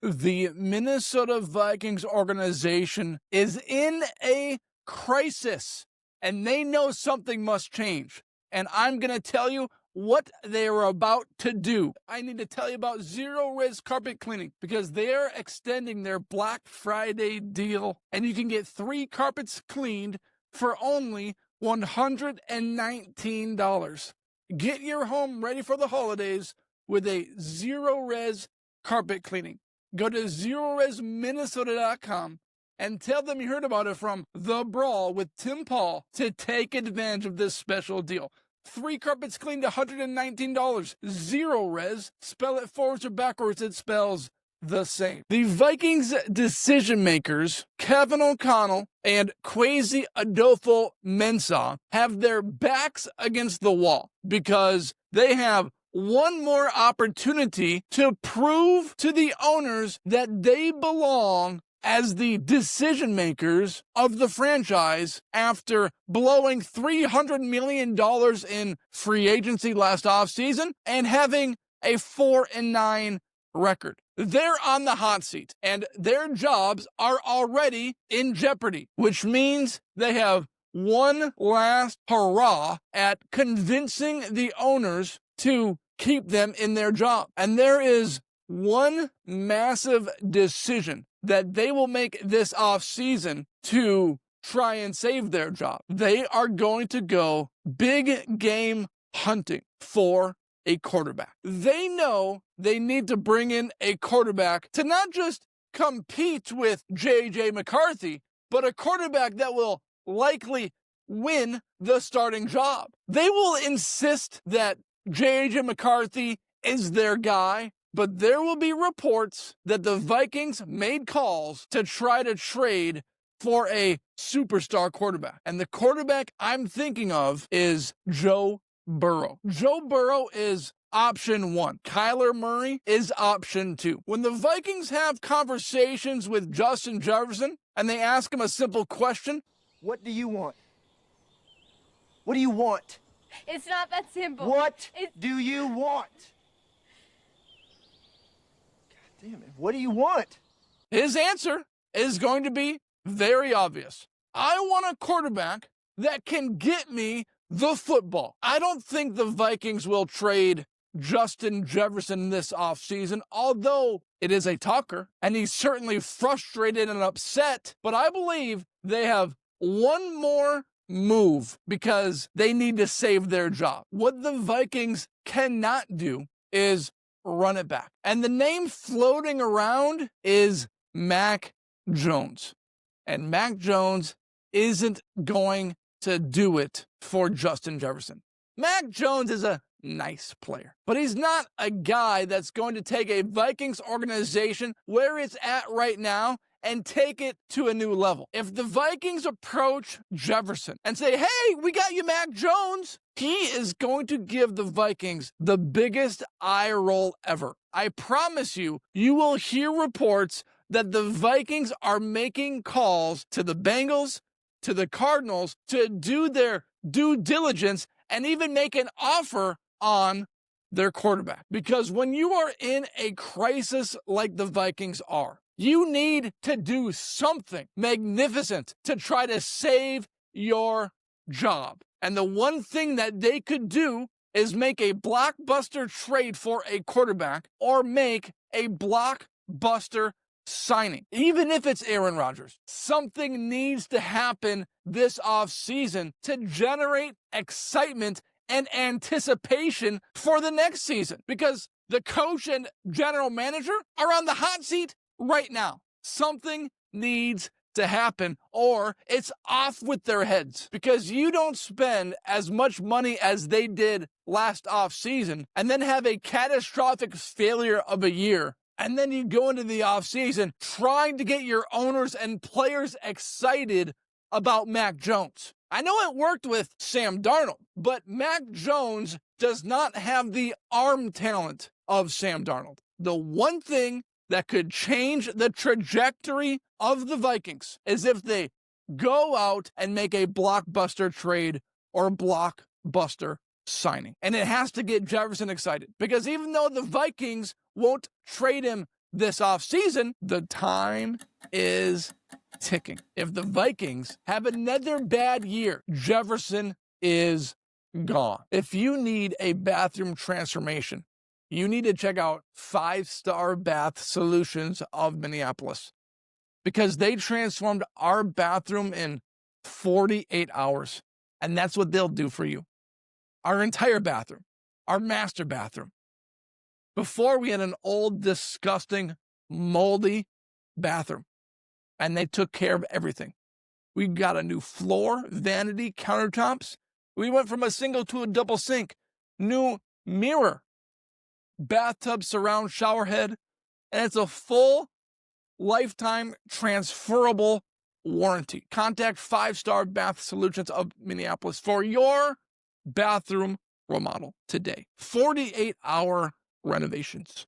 The Minnesota Vikings organization is in a crisis, and they know something must change. And I'm going to tell you what they are about to do. I need to tell you about Zero Res Carpet Cleaning because they're extending their Black Friday deal, and you can get 3 carpets cleaned for only $119. Get your home ready for the holidays with a Zero Res Carpet Cleaning. Go to ZeroResMinnesota.com and tell them you heard about it from The Brawl with Tim Paul to take advantage of this special deal. 3 carpets cleaned, $119. Zero Res, spell it forwards or backwards, it spells the same. The Vikings decision makers, Kevin O'Connell and Kwesi Adofo-Mensah, have their backs against the wall because they have one more opportunity to prove to the owners that they belong as the decision makers of the franchise after blowing $300 million in free agency last offseason and having a 4-9 record. They're on the hot seat and their jobs are already in jeopardy, which means they have one last hurrah at convincing the owners to keep them in their job. And there is one massive decision that they will make this offseason to try and save their job. They are going to go big game hunting for a quarterback. They know they need to bring in a quarterback to not just compete with J.J. McCarthy, but a quarterback that will likely win the starting job. They will insist that J.J. McCarthy is their guy, but there will be reports that the Vikings made calls to try to trade for a superstar quarterback. And the quarterback I'm thinking of is Joe Burrow. Joe Burrow is option 1. Kyler Murray is option 2. When the Vikings have conversations with Justin Jefferson and they ask him a simple question, what do you want? What do you want? It's not that simple. What do you want? God damn it. What do you want? His answer is going to be very obvious. I want a quarterback that can get me the football. I don't think the Vikings will trade Justin Jefferson this offseason, although it is a talker, and he's certainly frustrated and upset, but I believe they have one more move because they need to save their job. What the Vikings cannot do is run it back. And the name floating around is Mac Jones. And Mac Jones isn't going to do it for Justin Jefferson. Mac Jones is a nice player, but he's not a guy that's going to take a Vikings organization where it's at right now and take it to a new level. If the Vikings approach Jefferson and say, hey, we got you Mac Jones, he is going to give the Vikings the biggest eye roll ever. I promise you, you will hear reports that the Vikings are making calls to the Bengals, to the Cardinals, to do their due diligence and even make an offer on their quarterback. Because when you are in a crisis like the Vikings are, you need to do something magnificent to try to save your job. And the one thing that they could do is make a blockbuster trade for a quarterback or make a blockbuster signing. Even if it's Aaron Rodgers, something needs to happen this offseason to generate excitement and anticipation for the next season because the coach and general manager are on the hot seat right now. Something needs to happen or it's off with their heads because you don't spend as much money as they did last offseason and then have a catastrophic failure of a year. And then you go into the offseason trying to get your owners and players excited about Mac Jones. I know it worked with Sam Darnold, but Mac Jones does not have the arm talent of Sam Darnold. The one thing that could change the trajectory of the Vikings is if they go out and make a blockbuster trade or a blockbuster signing. And it has to get Jefferson excited because even though the Vikings won't trade him this offseason, the time is ticking. If the Vikings have another bad year, Jefferson is gone. If you need a bathroom transformation, you need to check out 5-Star Bath Solutions of Minneapolis, because they transformed our bathroom in 48 hours. And that's what they'll do for you. Our entire bathroom, our master bathroom. Before, we had an old, disgusting, moldy bathroom, and they took care of everything. We got a new floor, vanity, countertops. We went from a single to a double sink, new mirror, bathtub surround shower head, and it's a full lifetime transferable warranty. Contact 5-Star Bath Solutions of Minneapolis for your bathroom remodel today. 48-hour renovations.